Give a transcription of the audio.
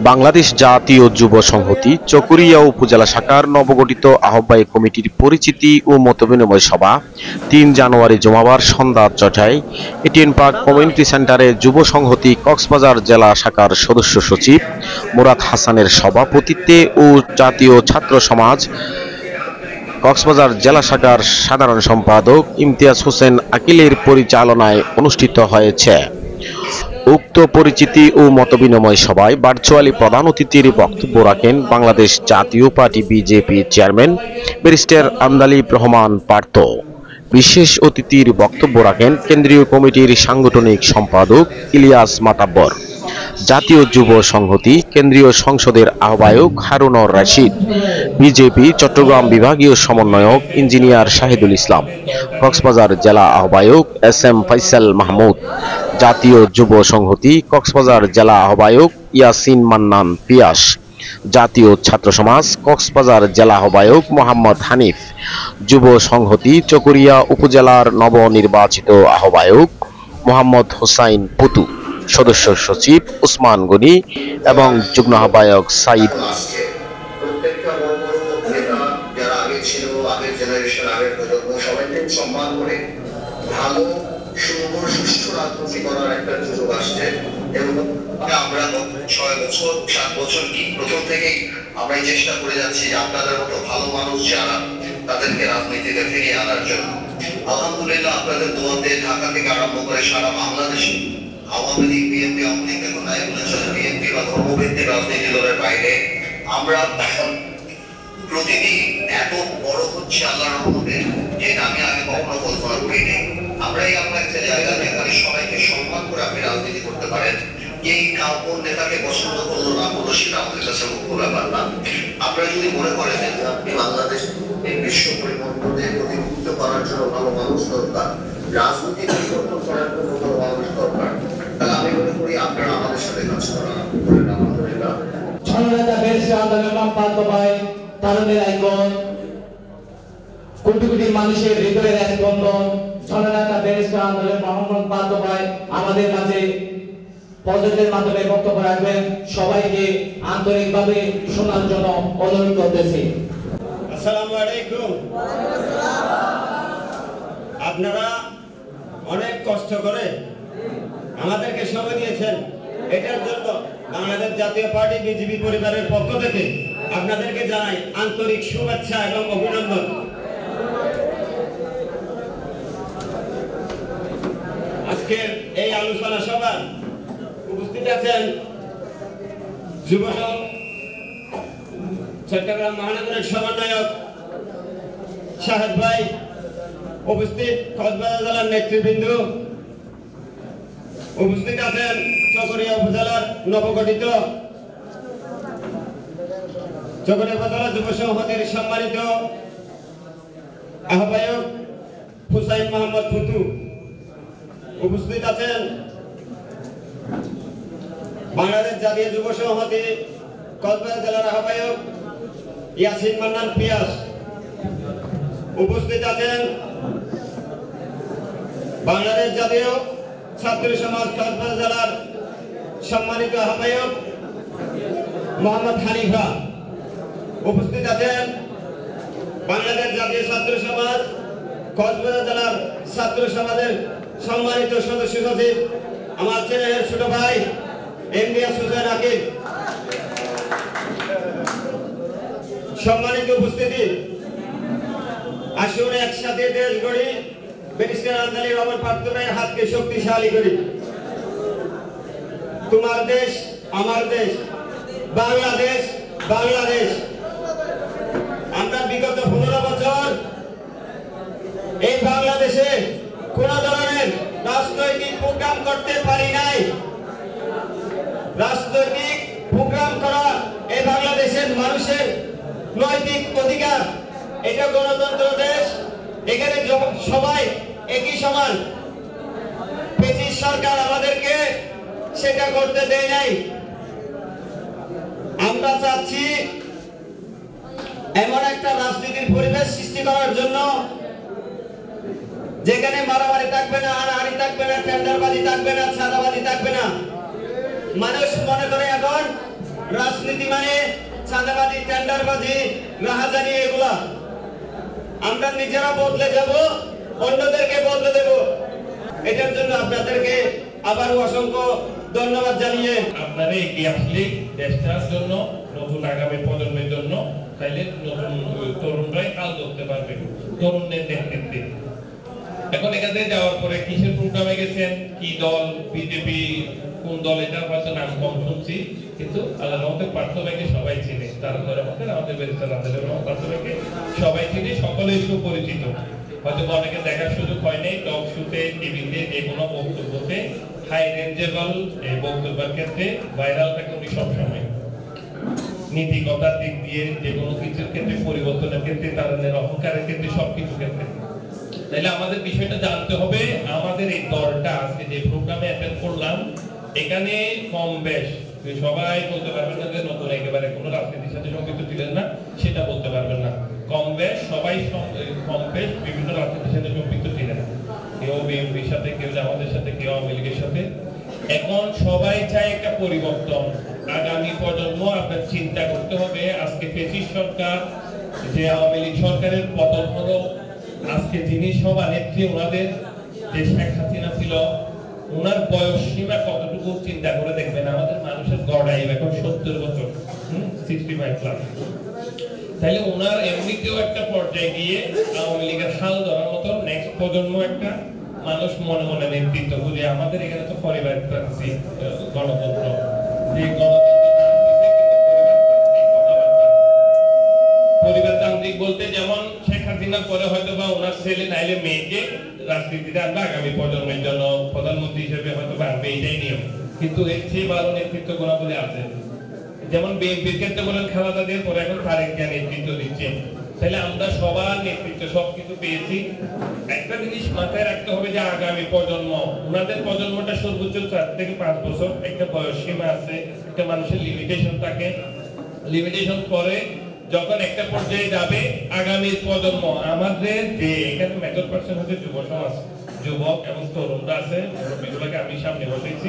বাংলাদেশ জাতীয় যুব সংহতি চকরিয়া উপজেলা শাখার নবগঠিত আহ্বায়ক কমিটির পরিচিতি ও মতবিনিময় সভা ৩ জানুয়ারি জুমাবার সন্ধ্যা ৬টায় এটিএন পার্ক কমিউনিটি সেন্টারে যুব সংহতি কক্সবাজার জেলা শাখার সদস্য সচিব মুরাদ হাসানের সভাপতিত্বে ও জাতীয় ছাত্র সমাজ কক্সবাজার জেলা শাখার সাধারণ সম্পাদক ইমতিয়াজ হোসেন আকিলের পরিচালনায় অনুষ্ঠিত হয়েছে। উক্ত পরিচিতি ও মতবিনিময় সভায় ভার্চুয়ালি প্রধান অতিথির বক্তব্য রাখেন বাংলাদেশ জাতীয় party BJP chairman barrister Andalib Rahman Partha. বিশেষ অতিথির বক্তব্য রাখেন কেন্দ্রীয় কমিটির সাংগঠনিক সম্পাদক ইলিয়াস মাতাব্বর, জাতীয় যুব সংহতি কেন্দ্রীয় সংসদের আহ্বায়ক হারুনর রশিদ, বিজেপি চট্টগ্রাম বিভাগীয় সমন্বয়ক ইঞ্জিনিয়ার শাহিদুল ইসলাম, কক্সবাজার জেলা আহ্বায়ক SM ফাইসাল মাহমুদ, জাতীয় যুব সংহতি কক্সবাজার জেলা আহ্বায়ক ইয়াসিন মান্নান পিয়াস, জাতীয় ছাত্র সমাজ কক্সবাজার জেলা আহ্বায়ক মোহাম্মদ হানিফ, যুব সংহতি চকরিয়া উপজেলার নবনির্বাচিত আহ্বায়ক মোহাম্মদ হোসাইন পুতু, সদস্য সচিব উসমান গনি এবং যুগ্ম আহ্বায়ক সাইদ। সুষ্ঠু রাজনীতি করার একটা সুযোগ আসছে এবং আমরা 6 বছর 7 বছর কি প্রথম থেকেই আমরা চেষ্টা করে যাচ্ছি যে আপনাদের মতো ভালো মানুষ যারা তাদেরকে রাজনীতিতে ফিরিয়ে আনার জন্য। আলহামদুলিল্লাহ আপনাদের দোয়াতে ঢাকা থেকে আরম্ভ করে সারা বাংলাদেশে আওয়ামী লীগ বিএনপি আওয়ামী লীগ এখন বিএনপি বা ধর্মভিত্তিক রাজনীতি দলের বাইরে আমরা প্রতিদিন এত বড় হচ্ছে আল্লাহর রহমতে যেটা আমি আগে কখনো কল্পনা করিনি। আমরাই আমরা একটা জায়গা যেখানে সবাইকে সম্মান করে আপনি রাজনীতি করতে পারেন। এই কোন নেতাকে পছন্দ করলো না করলো সেটা আমাদের কাছে মুখ্য ব্যাপার না। আপনারা যদি মনে করেন যে আপনি বাংলাদেশ এই বিশ্ব পরিবর্তনে প্রতিনিধিত্ব করার জন্য ভালো মানুষ দরকার, রাজনীতি পরিবর্তন করার জন্য ভালো মানুষ দরকার, তাহলে আমি মনে করি আপনারা আমাদের সাথে কাজ করেন। আলহামদুলিল্লাহ ছলনাটা বেশি আন্দোলন পাল্টো পায় তারুণের আইকন, কোটি কোটি মানুষের হৃদয়ের স্পন্দন ছলনাটা বেশি আন্দোলন মোহাম্মদ পাল্টো পায় আমাদের মাঝে পর্যটনের মাধ্যমে বক্তব্য রাখবেন। সবাইকে আন্তরিকভাবে শোনার জন্য অনুরোধ করতেছি। আসসালামু আলাইকুম। আপনারা অনেক কষ্ট করে আমাদেরকে সময় দিয়েছেন, এটার জন্য বাংলাদেশ জাতীয় পার্টি বিজেপি পরিবারের পক্ষ থেকে আপনাদেরকে জানাই আন্তরিক শুভেচ্ছা এবং অভিনন্দন। আজকের এই আলোচনা সভা উপস্থিত আছেন যুব চট্টগ্রাম মহানগরের সমন্বয়ক শাহেদ ভাই, উপস্থিত কক্সবাজার জেলার নেতৃবৃন্দ, উপস্থিত আছেন চকরিয়া উপজেলার নবগঠিত চকরিয়া উপজেলা যুব সংহতির সম্মানিত আহ্বায়ক হুসাইন মোহাম্মদ ফুতু, উপস্থিত আছেন বাংলাদেশ জাতীয় যুব সংহতি কক্সবাজার জেলার আহ্বায়ক ইয়াসিন মান্নান পিয়াস, উপস্থিত আছেন বাংলাদেশ জাতীয় ছাত্র সমাজ কক্সবাজার জেলার সম্মানিত আহ্বায়ক মোহাম্মদ হানিফা, উপস্থিত আছেন বাংলাদেশ জাতীয় ছাত্র সমাজ কক্সবাজার জেলার ছাত্র সমাজের সম্মানিত সদস্য সচিব আমার ছেলের ছোট ভাই ইমতিয়াজ হোসেন আকিল। সম্মানিত উপস্থিতি, আসুন একসাথে দেশ গড়ি, ব্যারিস্টার আন্দালিব রহমান পার্থ ভাইয়ের হাতকে শক্তিশালী করি। তোমার দেশ আমার দেশ, বাংলাদেশ বাংলাদেশ। আমরা বিগত 15 বছর এই বাংলাদেশে কোন ধরনের রাজনৈতিক প্রোগ্রাম করতে পারি নাই। রাজনৈতিক প্রোগ্রাম করা এই বাংলাদেশের মানুষের নৈতিক অধিকার। এটা গণতন্ত্র দেশ, এখানে সবাই একই সমান। ব্রিটিশ সরকার আমাদেরকে সেটা করতে দেয় নাই। আমরা চাচ্ছি এমন একটা রাজনীতির পরিবেশ সৃষ্টি করার জন্য যেখানে মারামারি থাকবে না, হানাহানি থাকবে না, টেন্ডারবাজি থাকবে না, চাঁদাবাজি থাকবে না। মানুষ মনে করে এখন রাজনীতি মানে চাঁদাবাজি, টেন্ডারবাজি, রাহাজানি, এগুলা আমরা নিজেরা বদলে যাব, অন্যদেরকে বদলে দেব। এটার জন্য আপনাদেরকে আবারও অসংখ্য ধন্যবাদ জানিয়ে আপনারা এগিয়ে আসলে দেশটার জন্য, নতুন আগামী প্রজন্মের জন্য, তাইলে নতুন তরুণরাই কাল ধরতে পারবে তরুণদের নেতৃত্বে। এখন এখানে যাওয়ার পরে কিসের প্রোগ্রামে গেছেন, কি দল, বিজেপি কোন দল, এটা হয়তো নাম কম শুনছি, কিন্তু আল্লাহর রহমতে পার্থক্যকে সবাই চিনে। তারা আমাদের ব্যারিস্টার রাজের পার্থক্যকে সবাই চিনে, সকলেই সুপরিচিত। হয়তো অনেকে দেখার সুযোগ হয় নাই, টক শুতে, টিভিতে, যে কোনো বক্তব্যতে হাই রেঞ্জেবল এই বক্তব্যের ক্ষেত্রে ভাইরাল থাকে উনি সবসময়। নীতিগতার দিক দিয়ে যে কোনো কিছুর ক্ষেত্রে, পরিবর্তনের ক্ষেত্রে, তাদের অহংকারের ক্ষেত্রে, সবকিছু ক্ষেত্রে। তাহলে আমাদের বিষয়টা জানতে হবে, আমাদের এই দলটা আজকে যে প্রোগ্রামে অ্যাটেন্ড করলাম, এখানে কম বেশ সবাই বলতে পারবেন না যে নতুন একেবারে কোনো রাজনীতির সাথে সম্পৃক্ত ছিলেন না, সেটা বলতে পারবেন না। কম বেশ সবাই কম বেশ বিভিন্ন রাজনীতির সাথে সম্পৃক্ত ছিলেন, কেউ বিএনপির সাথে, কেউ জামাতের সাথে, কেউ আওয়ামী লীগের সাথে। এখন সবাই চায় একটা পরিবর্তন। আগামী প্রজন্ম আপনার চিন্তা করতে হবে, আজকে ফ্যাসিস্ট সরকার, যে আওয়ামী লীগ সরকারের পতন হলো, আজকে যিনি সভানেত্রী ওনাদের যে শেখ হাসিনা ছিল, ওনার বয়স সীমা কতটুকু চিন্তা করে দেখবেন। আমাদের মানুষের গড়াই এখন 70 বছর, 65 প্লাস। তাহলে ওনার এমনিতেও একটা পর্যায়ে গিয়ে আওয়ামী লীগের হাল ধরার মতো নেক্সট প্রজন্ম একটা মানুষ মনে মনে নেতৃত্ব খুঁজে। আমাদের এখানে তো পারিবারিক গণতন্ত্র, যে পরিবারতান্ত্রিক বলতে যেমন শেখ হাসিনার পরে হয়তো বা ওনার ছেলে নাইলে মেয়েকে রাজনীতিতে আনবে, আগামী প্রজন্মের জন্য প্রধানমন্ত্রী হিসেবে হয়তো আনবে, এইটাই নিয়ম। কিন্তু এর চেয়ে ভালো নেতৃত্ব গুণাবলী আছে। যেমন বিএনপির ক্ষেত্রে বলেন খালেদা জিয়ার পরে এখন তারেক জিয়া নেতৃত্ব দিচ্ছেন। তাহলে আমরা সবার নেতৃত্ব সবকিছু পেয়েছি। একটা জিনিস মাথায় রাখতে হবে যে আগামী প্রজন্ম, ওনাদের প্রজন্মটা সর্বোচ্চ 4 থেকে 5 বছর, একটা বয়স সীমা আছে, একটা মানুষের লিমিটেশন থাকে। লিমিটেশন পরে যখন একটা পর্যায়ে যাবে আগামী প্রজন্ম, আমাদের যে এখানে মেজর পার্সেন্ট হচ্ছে যুব সমাজ, যুবক এবং তরুণরা আছে, মুরব্বীগুলোকে আমি সামনে বসেছি।